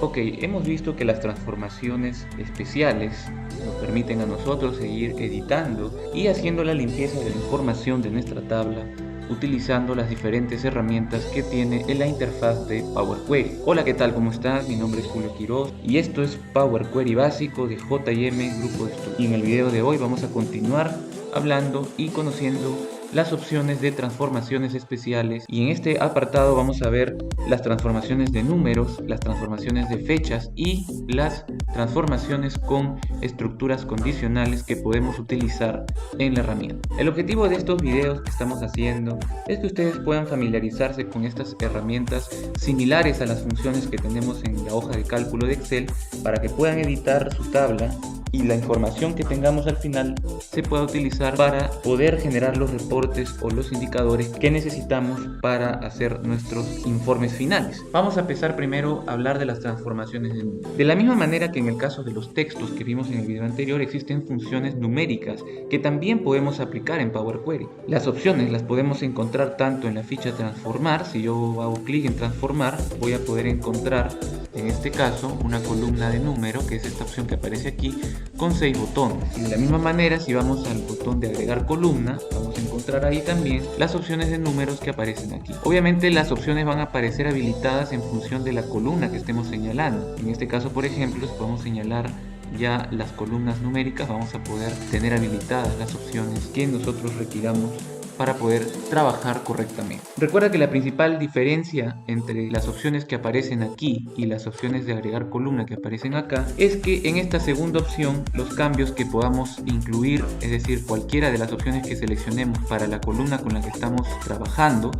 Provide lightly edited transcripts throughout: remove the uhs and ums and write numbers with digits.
Ok, hemos visto que las transformaciones especiales nos permiten a nosotros seguir editando y haciendo la limpieza de la información de nuestra tabla utilizando las diferentes herramientas que tiene en la interfaz de Power Query. Hola, ¿qué tal? ¿Cómo estás? Mi nombre es Julio Quiroz y esto es Power Query básico de J&M Grupo de Estudio. Y en el video de hoy vamos a continuar hablando y conociendo las opciones de transformaciones especiales, y en este apartado vamos a ver las transformaciones de números, las transformaciones de fechas y las transformaciones con estructuras condicionales que podemos utilizar en la herramienta. El objetivo de estos videos que estamos haciendo es que ustedes puedan familiarizarse con estas herramientas similares a las funciones que tenemos en la hoja de cálculo de Excel, para que puedan editar su tabla y la información que tengamos al final se pueda utilizar para poder generar los reportes o los indicadores que necesitamos para hacer nuestros informes finales. Vamos a empezar primero a hablar de las transformaciones de números. De la misma manera que en el caso de los textos que vimos en el video anterior, existen funciones numéricas que también podemos aplicar en Power Query. Las opciones las podemos encontrar tanto en la ficha transformar. Si yo hago clic en transformar, voy a poder encontrar en este caso una columna de número, que es esta opción que aparece aquí, con 6 botones. Y de la misma manera, si vamos al botón de agregar columna, vamos a encontrar ahí también las opciones de números que aparecen aquí. Obviamente las opciones van a aparecer habilitadas en función de la columna que estemos señalando. En este caso, por ejemplo, si podemos señalar ya las columnas numéricas, vamos a poder tener habilitadas las opciones que nosotros requiramos para poder trabajar correctamente. Recuerda que la principal diferencia entre las opciones que aparecen aquí y las opciones de agregar columna que aparecen acá es que en esta segunda opción los cambios que podamos incluir, es decir, cualquiera de las opciones que seleccionemos para la columna con la que estamos trabajando,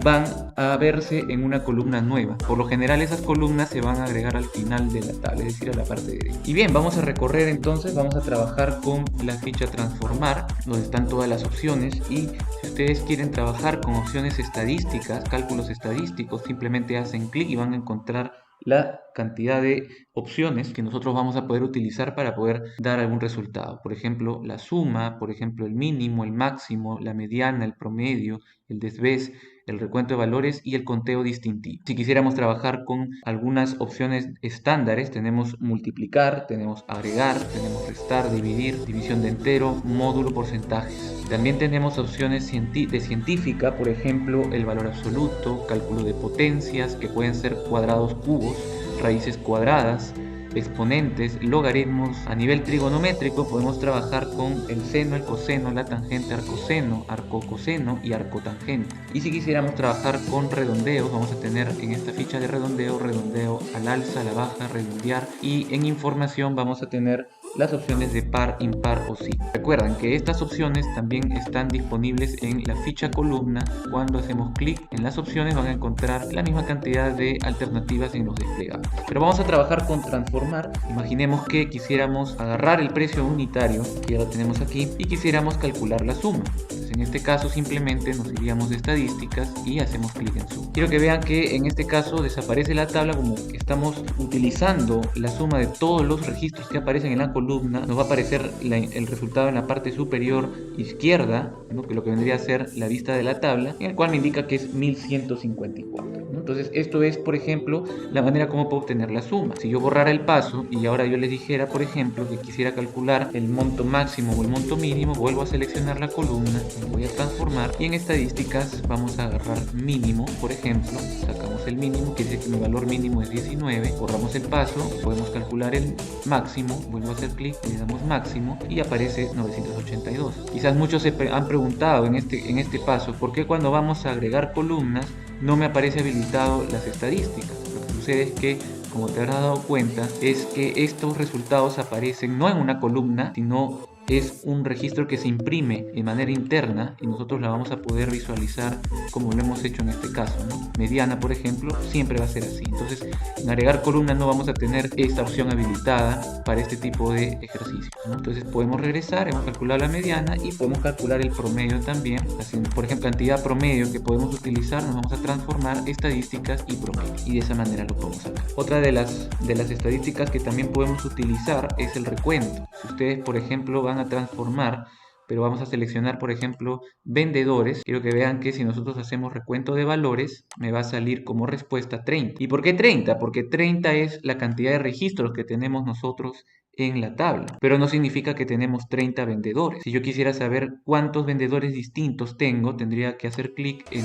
van a verse en una columna nueva. Por lo general esas columnas se van a agregar al final de la tabla, es decir, a la parte derecha. Y bien, vamos a recorrer entonces, vamos a trabajar con la ficha transformar, donde están todas las opciones. Y si ustedes quieren trabajar con opciones estadísticas, cálculos estadísticos, simplemente hacen clic y van a encontrar la cantidad de opciones que nosotros vamos a poder utilizar para poder dar algún resultado. Por ejemplo, la suma, por ejemplo, el mínimo, el máximo, la mediana, el promedio, el desvés, el recuento de valores y el conteo distintivo. Si quisiéramos trabajar con algunas opciones estándares, tenemos multiplicar, tenemos agregar, tenemos restar, dividir, división de entero, módulo, porcentajes. También tenemos opciones de científica, por ejemplo, el valor absoluto, cálculo de potencias, que pueden ser cuadrados cubos, raíces cuadradas, exponentes, logaritmos. A nivel trigonométrico podemos trabajar con el seno, el coseno, la tangente, arcoseno, arcocoseno y arcotangente. Y si quisiéramos trabajar con redondeos, vamos a tener en esta ficha de redondeo, redondeo al alza, a la baja, redondear, y en información vamos a tener las opciones de par, impar o sí. Recuerden que estas opciones también están disponibles en la ficha columna. Cuando hacemos clic en las opciones van a encontrar la misma cantidad de alternativas en los desplegables. Pero vamos a trabajar con transformar. Imaginemos que quisiéramos agarrar el precio unitario, que ya lo tenemos aquí, y quisiéramos calcular la suma. Entonces, en este caso simplemente nos iríamos de estadísticas y hacemos clic en suma. Quiero que vean que en este caso desaparece la tabla, como que estamos utilizando la suma de todos los registros que aparecen en la columna. Nos va a aparecer el resultado en la parte superior izquierda, ¿no? Que lo que vendría a ser la vista de la tabla, en el cual me indica que es 1154, ¿no? Entonces esto es, por ejemplo, la manera como puedo obtener la suma. Si yo borrara el paso y ahora yo les dijera, por ejemplo, que quisiera calcular el monto máximo o el monto mínimo, vuelvo a seleccionar la columna, me voy a transformar y en estadísticas vamos a agarrar mínimo, por ejemplo, sacamos el mínimo, quiere decir que mi valor mínimo es 19, borramos el paso, podemos calcular el máximo, vuelvo a hacer clic, le damos máximo y aparece 982. Quizás muchos se han preguntado en este paso, ¿por qué cuando vamos a agregar columnas no me aparece habilitado las estadísticas? Lo que sucede es que, como te habrás dado cuenta, es que estos resultados aparecen no en una columna, sino es un registro que se imprime de manera interna y nosotros la vamos a poder visualizar como lo hemos hecho en este caso, ¿no? Mediana, por ejemplo, siempre va a ser así. Entonces, en agregar columnas no vamos a tener esta opción habilitada para este tipo de ejercicios, ¿no? Entonces podemos regresar, hemos calculado la mediana y podemos calcular el promedio también. Haciendo, por ejemplo, cantidad promedio que podemos utilizar, nos vamos a transformar estadísticas y promedio, y de esa manera lo podemos sacar. Otra de las estadísticas que también podemos utilizar es el recuento. Si ustedes, por ejemplo, van a transformar, pero vamos a seleccionar, por ejemplo, vendedores. Quiero que vean que si nosotros hacemos recuento de valores, me va a salir como respuesta 30. ¿Y por qué 30? Porque 30 es la cantidad de registros que tenemos nosotros en la tabla, pero no significa que tenemos 30 vendedores. Si yo quisiera saber cuántos vendedores distintos tengo, tendría que hacer clic en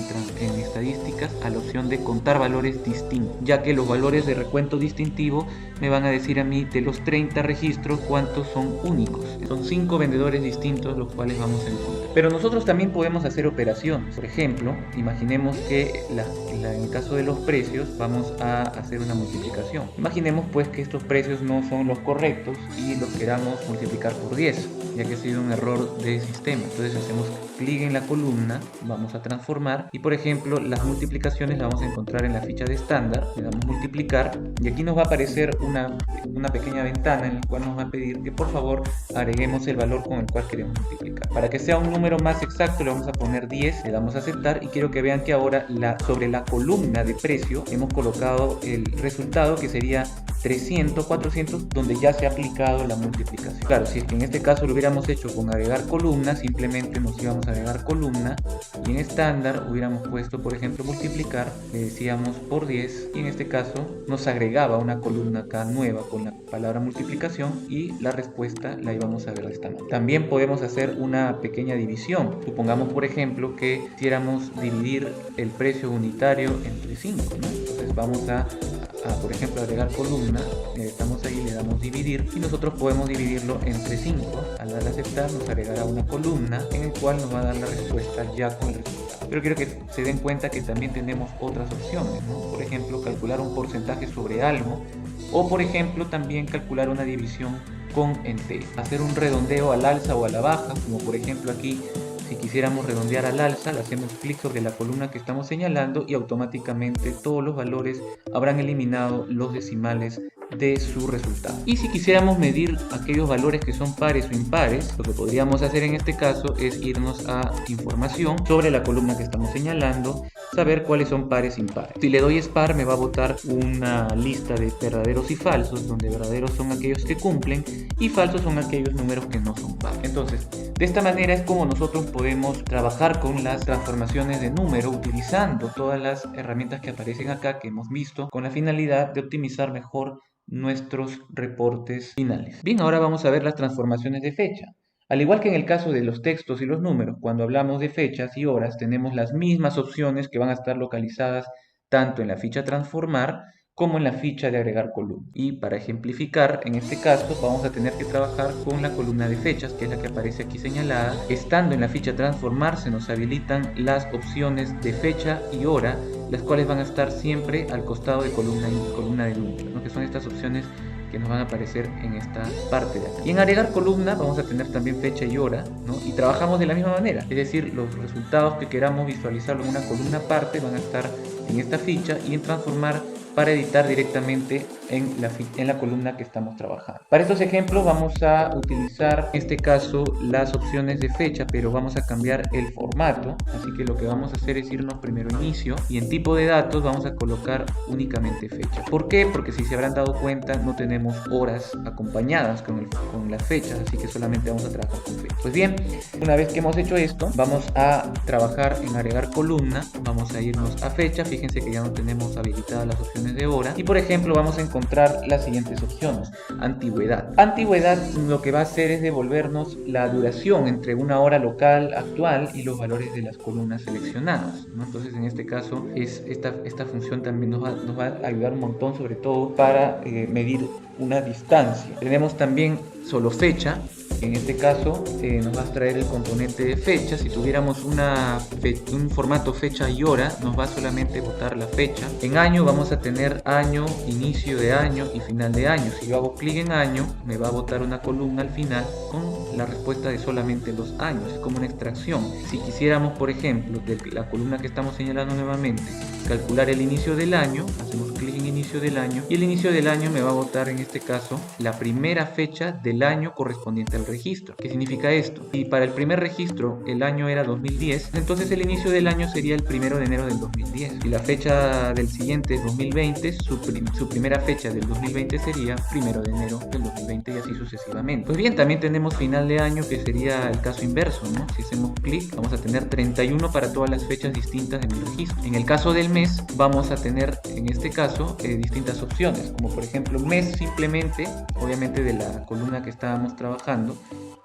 estadísticas a la opción de contar valores distintos, ya que los valores de recuento distintivo me van a decir a mí de los 30 registros cuántos son únicos. Son 5 vendedores distintos los cuales vamos a encontrar. Pero nosotros también podemos hacer operaciones. Por ejemplo, imaginemos que en el caso de los precios vamos a hacer una multiplicación. Imaginemos pues que estos precios no son los correctos y los queramos multiplicar por 10, ya que ha sido un error de sistema. Entonces hacemos clic en la columna, vamos a transformar y por ejemplo las multiplicaciones las vamos a encontrar en la ficha de estándar. Le damos multiplicar y aquí nos va a aparecer una pequeña ventana en la cual nos va a pedir que por favor agreguemos el valor con el cual queremos multiplicar. Para que sea un número más exacto le vamos a poner 10, le damos a aceptar y quiero que vean que ahora sobre la columna de precio hemos colocado el resultado que sería 300, 400, donde ya se ha aplicado la multiplicación. Claro, si es que en este caso lo hubiéramos hecho con agregar columna, simplemente nos íbamos a agregar columna y en estándar hubiéramos puesto, por ejemplo, multiplicar, le decíamos por 10 y en este caso nos agregaba una columna acá nueva con la palabra multiplicación y la respuesta la íbamos a ver de esta manera. También podemos hacer una pequeña división. Supongamos, por ejemplo, que quisiéramos dividir el precio unitario entre 5, ¿no? Entonces vamos a por ejemplo, agregar columna, estamos ahí, le damos dividir y nosotros podemos dividirlo entre 5. Al dar a aceptar nos agregará una columna en el cual nos va a dar la respuesta ya con el resultado. Pero quiero que se den cuenta que también tenemos otras opciones, ¿no? Por ejemplo, calcular un porcentaje sobre algo o por ejemplo también calcular una división con entero. Hacer un redondeo al alza o a la baja, como por ejemplo aquí. Si quisiéramos redondear al alza, le hacemos clic sobre la columna que estamos señalando y automáticamente todos los valores habrán eliminado los decimales de su resultado. Y si quisiéramos medir aquellos valores que son pares o impares, lo que podríamos hacer en este caso es irnos a información sobre la columna que estamos señalando, saber cuáles son pares e impares. Si le doy SPAR me va a botar una lista de verdaderos y falsos, donde verdaderos son aquellos que cumplen y falsos son aquellos números que no son pares. Entonces, de esta manera es como nosotros podemos trabajar con las transformaciones de número utilizando todas las herramientas que aparecen acá que hemos visto con la finalidad de optimizar mejor nuestros reportes finales. Bien, ahora vamos a ver las transformaciones de fecha. Al igual que en el caso de los textos y los números, cuando hablamos de fechas y horas tenemos las mismas opciones que van a estar localizadas tanto en la ficha transformar como en la ficha de agregar columna. Y para ejemplificar, en este caso vamos a tener que trabajar con la columna de fechas, que es la que aparece aquí señalada. Estando en la ficha transformar se nos habilitan las opciones de fecha y hora, las cuales van a estar siempre al costado de columna de número, ¿no? Que son estas opciones que nos van a aparecer en esta parte de acá. Y en agregar columna vamos a tener también fecha y hora, ¿no? Y trabajamos de la misma manera, es decir, los resultados que queramos visualizarlo en una columna aparte van a estar en esta ficha y en transformar para editar directamente en la columna que estamos trabajando. Para estos ejemplos vamos a utilizar en este caso las opciones de fecha, pero vamos a cambiar el formato, así que lo que vamos a hacer es irnos primero a inicio y en tipo de datos vamos a colocar únicamente fecha. ¿Por qué? Porque si se habrán dado cuenta no tenemos horas acompañadas con las fechas, así que solamente vamos a trabajar con fecha. Pues bien, una vez que hemos hecho esto, vamos a trabajar en agregar columna, vamos a irnos a fecha, fíjense que ya no tenemos habilitadas las opciones de hora y por ejemplo vamos a encontrar las siguientes opciones. Antigüedad. Antigüedad lo que va a hacer es devolvernos la duración entre una hora local actual y los valores de las columnas seleccionadas, ¿no? Entonces en este caso esta función también nos va a ayudar un montón, sobre todo para medir una distancia. Tenemos también solo fecha. En este caso nos va a traer el componente de fecha. Si tuviéramos un formato fecha y hora, nos va solamente a botar la fecha. En año vamos a tener año, inicio de año y final de año. Si yo hago clic en año, me va a botar una columna al final con la respuesta de solamente los años. Es como una extracción. Si quisiéramos, por ejemplo, de la columna que estamos señalando nuevamente, calcular el inicio del año, hacemos clic en inicio inicio del año, y el inicio del año me va a botar en este caso la primera fecha del año correspondiente al registro. ¿Qué significa esto? Si para el primer registro el año era 2010, entonces el inicio del año sería el 1 de enero del 2010. Y la fecha del siguiente es 2020, su primera fecha del 2020 sería 1 de enero del 2020 y así sucesivamente. Pues bien, también tenemos final de año, que sería el caso inverso, ¿no? Si hacemos clic, vamos a tener 31 para todas las fechas distintas de mi registro. En el caso del mes, vamos a tener en este caso distintas opciones, como por ejemplo mes, simplemente, obviamente de la columna que estábamos trabajando,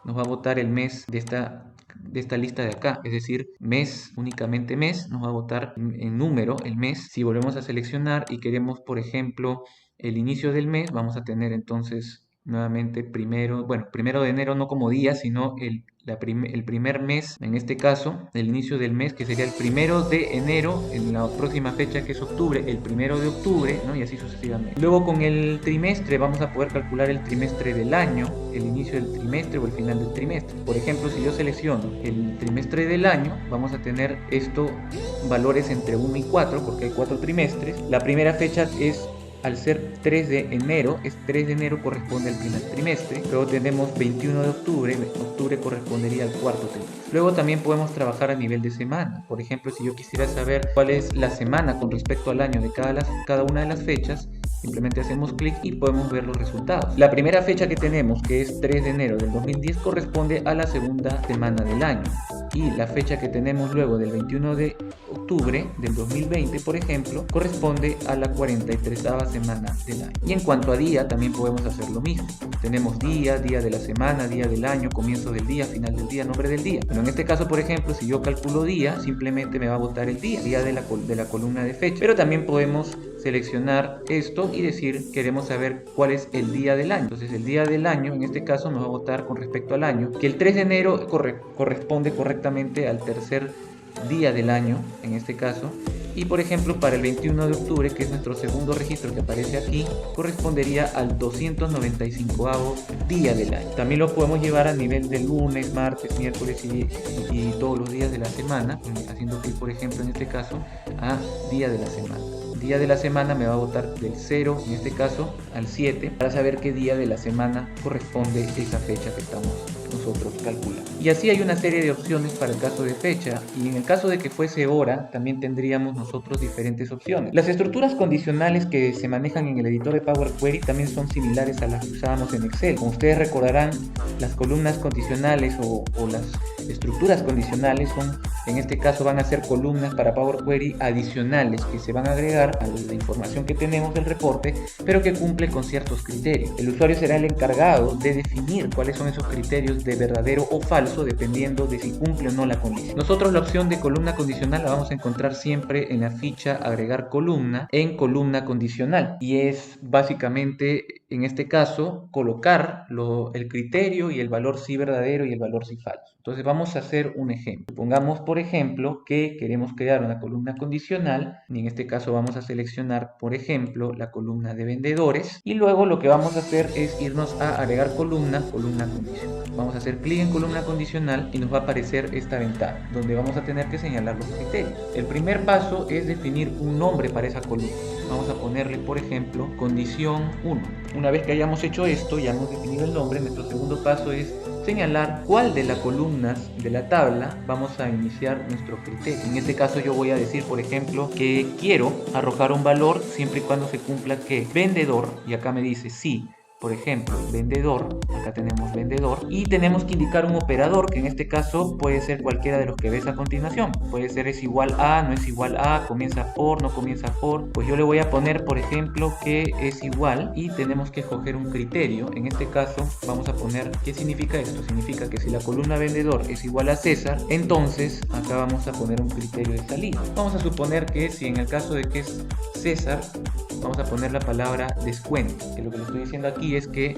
nos va a botar el mes de esta lista de acá, es decir, mes, únicamente mes, nos va a botar en número el mes. Si volvemos a seleccionar y queremos, por ejemplo, el inicio del mes, vamos a tener entonces nuevamente primero de enero, no como día, sino el primer mes, en este caso, el inicio del mes, que sería el 1 de enero, en la próxima fecha que es octubre, el 1 de octubre, ¿no? Y así sucesivamente. Luego con el trimestre vamos a poder calcular el trimestre del año, el inicio del trimestre o el final del trimestre. Por ejemplo, si yo selecciono el trimestre del año, vamos a tener valores entre 1 y 4, porque hay 4 trimestres. La primera fecha es, al ser 3 de enero, 3 de enero corresponde al primer trimestre. Luego tenemos 21 de octubre, octubre correspondería al cuarto trimestre. Luego también podemos trabajar a nivel de semana. Por ejemplo, si yo quisiera saber cuál es la semana con respecto al año de cada una de las fechas, simplemente hacemos clic y podemos ver los resultados. La primera fecha que tenemos, que es 3 de enero del 2010, corresponde a la segunda semana del año. Y la fecha que tenemos luego del 21 de octubre del 2020, por ejemplo, corresponde a la 43ª semana del año. Y en cuanto a día, también podemos hacer lo mismo. Tenemos día de la semana, día del año, comienzo del día, final del día, nombre del día. Pero en este caso, por ejemplo, si yo calculo día, simplemente me va a botar el día de la columna de fecha. Pero también podemos seleccionar esto y decir, queremos saber cuál es el día del año. Entonces el día del año, en este caso, nos va a botar con respecto al año, que el 3 de enero corresponde correctamente al tercer día del año, en este caso. Y por ejemplo, para el 21 de octubre, que es nuestro segundo registro que aparece aquí, correspondería al 295º día del año. También lo podemos llevar a nivel de lunes, martes, miércoles y todos los días de la semana, haciendo clic, por ejemplo, en este caso, a día de la semana. Día de la semana me va a botar del 0, en este caso, al 7, para saber qué día de la semana corresponde esa fecha que estamos nosotros calculando. Y así hay una serie de opciones para el caso de fecha, y en el caso de que fuese hora, también tendríamos nosotros diferentes opciones. Las estructuras condicionales que se manejan en el editor de Power Query también son similares a las que usábamos en Excel. Como ustedes recordarán, las columnas condicionales o las estructuras condicionales en este caso van a ser columnas para Power Query adicionales que se van a agregar a la información que tenemos del reporte, pero que cumple con ciertos criterios. El usuario será el encargado de definir cuáles son esos criterios de verdadero o falso, dependiendo de si cumple o no la condición. Nosotros la opción de columna condicional la vamos a encontrar siempre en la ficha agregar columna, en columna condicional, y es básicamente, en este caso, colocar el criterio y el valor sí verdadero y el valor sí falso. Entonces vamos a hacer un ejemplo. Supongamos, por ejemplo, que queremos crear una columna condicional, y en este caso vamos a seleccionar, por ejemplo, la columna de vendedores, y luego lo que vamos a hacer es irnos a agregar columna condicional. Vamos a hacer clic en columna condicional y nos va a aparecer esta ventana, donde vamos a tener que señalar los criterios. El primer paso es definir un nombre para esa columna. Vamos a ponerle, por ejemplo, condición 1. Una vez que hayamos hecho esto, ya hemos definido el nombre, nuestro segundo paso es señalar cuál de las columnas de la tabla vamos a iniciar nuestro criterio. En este caso yo voy a decir, por ejemplo, que quiero arrojar un valor siempre y cuando se cumpla que vendedor, y acá me dice sí. Por ejemplo, vendedor, acá tenemos vendedor, y tenemos que indicar un operador, que en este caso puede ser cualquiera de los que ves a continuación. Puede ser es igual a, no es igual a, comienza por, no comienza por. Pues yo le voy a poner, por ejemplo, que es igual, y tenemos que escoger un criterio. En este caso vamos a poner, ¿qué significa esto? Significa que si la columna vendedor es igual a César, entonces acá vamos a poner un criterio de salida. Vamos a suponer que si en el caso de que es César, vamos a poner la palabra descuento, que lo que le estoy diciendo aquí es que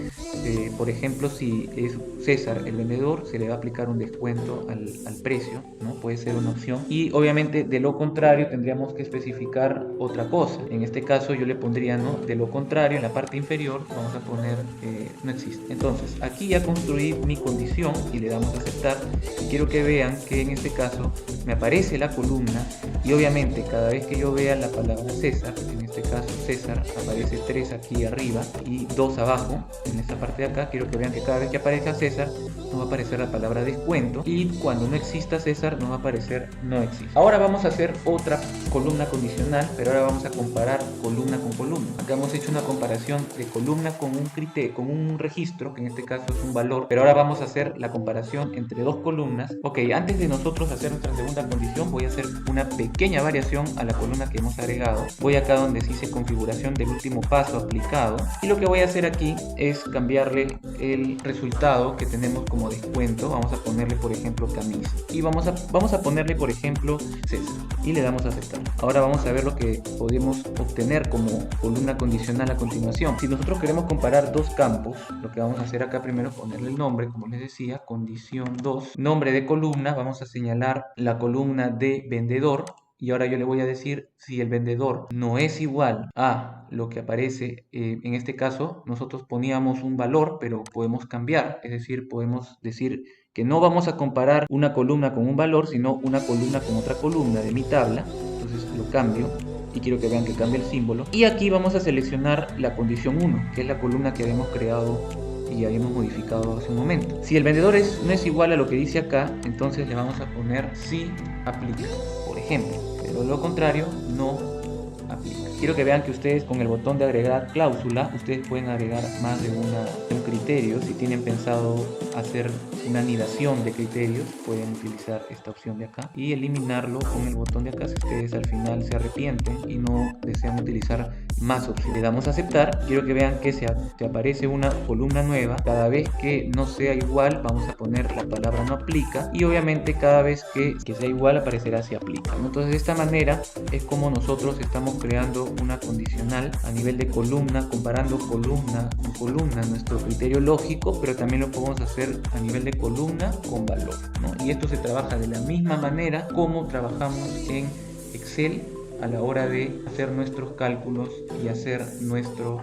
por ejemplo, si es César el vendedor, se le va a aplicar un descuento al precio, ¿no? Puede ser una opción. Y obviamente de lo contrario tendríamos que especificar otra cosa. En este caso yo le pondría, ¿no? De lo contrario, en la parte inferior vamos a poner no existe. Entonces aquí ya construí mi condición y le damos a aceptar. Y quiero que vean que en este caso me aparece la columna y obviamente cada vez que yo vea la palabra César, en este caso César, aparece 3 aquí arriba y 2 abajo en esta parte de acá. Quiero que vean que cada vez que aparezca César nos va a aparecer la palabra descuento, y cuando no exista César nos va a aparecer no existe. Ahora vamos a hacer otra columna condicional, pero ahora vamos a comparar columna con columna. Acá hemos hecho una comparación de columna con un criterio, con un registro, que en este caso es un valor, pero ahora vamos a hacer la comparación entre dos columnas. Ok, antes de nosotros hacer nuestra segunda condición, voy a hacer una pequeña variación a la columna que hemos agregado. Voy acá donde dice configuración del último paso aplicado, y lo que voy a hacer aquí es cambiarle el resultado que tenemos como descuento. Vamos a ponerle por ejemplo camisa, y vamos a ponerle por ejemplo César, y le damos a aceptar. Ahora vamos a ver lo que podemos obtener como columna condicional a continuación. Si nosotros queremos comparar dos campos, lo que vamos a hacer acá primero es ponerle el nombre, como les decía, condición 2, nombre de columna. Vamos a señalar la columna de vendedor, y ahora yo le voy a decir si el vendedor no es igual a lo que aparece. En este caso nosotros poníamos un valor, pero podemos cambiar, es decir, podemos decir que no vamos a comparar una columna con un valor, sino una columna con otra columna de mi tabla. Entonces lo cambio y quiero que vean que cambia el símbolo, y aquí vamos a seleccionar la condición 1, que es la columna que habíamos creado y habíamos modificado hace un momento. Si el vendedor no es igual a lo que dice acá, entonces le vamos a poner sí aplica, por ejemplo, pero de lo contrario no aplica. Quiero que vean que ustedes con el botón de agregar cláusula, ustedes pueden agregar más de un criterio. Si tienen pensado hacer una anidación de criterios, pueden utilizar esta opción de acá y eliminarlo con el botón de acá si ustedes al final se arrepienten y no desean utilizar más opciones. Le damos a aceptar. Quiero que vean que se aparece una columna nueva. Cada vez que no sea igual vamos a poner la palabra no aplica, y obviamente cada vez que sea igual aparecerá si aplica, ¿no? Entonces de esta manera es como nosotros estamos creando una condicional a nivel de columna, comparando columna con columna, nuestro criterio lógico, pero también lo podemos hacer a nivel de columna con valor, ¿no? Y esto se trabaja de la misma manera como trabajamos en Excel a la hora de hacer nuestros cálculos y hacer nuestros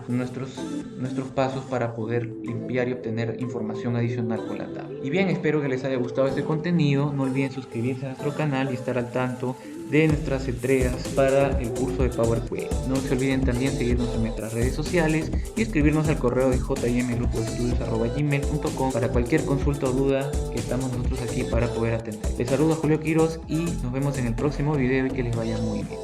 pasos para poder limpiar y obtener información adicional con la tabla. Y bien, espero que les haya gustado este contenido. No olviden suscribirse a nuestro canal y estar al tanto de nuestras entregas para el curso de Power Query. No se olviden también seguirnos en nuestras redes sociales y escribirnos al correo de jmgrupoestudios@gmail.com para cualquier consulta o duda, que estamos nosotros aquí para poder atender. Les saluda Julio Quiroz y nos vemos en el próximo video, y que les vaya muy bien.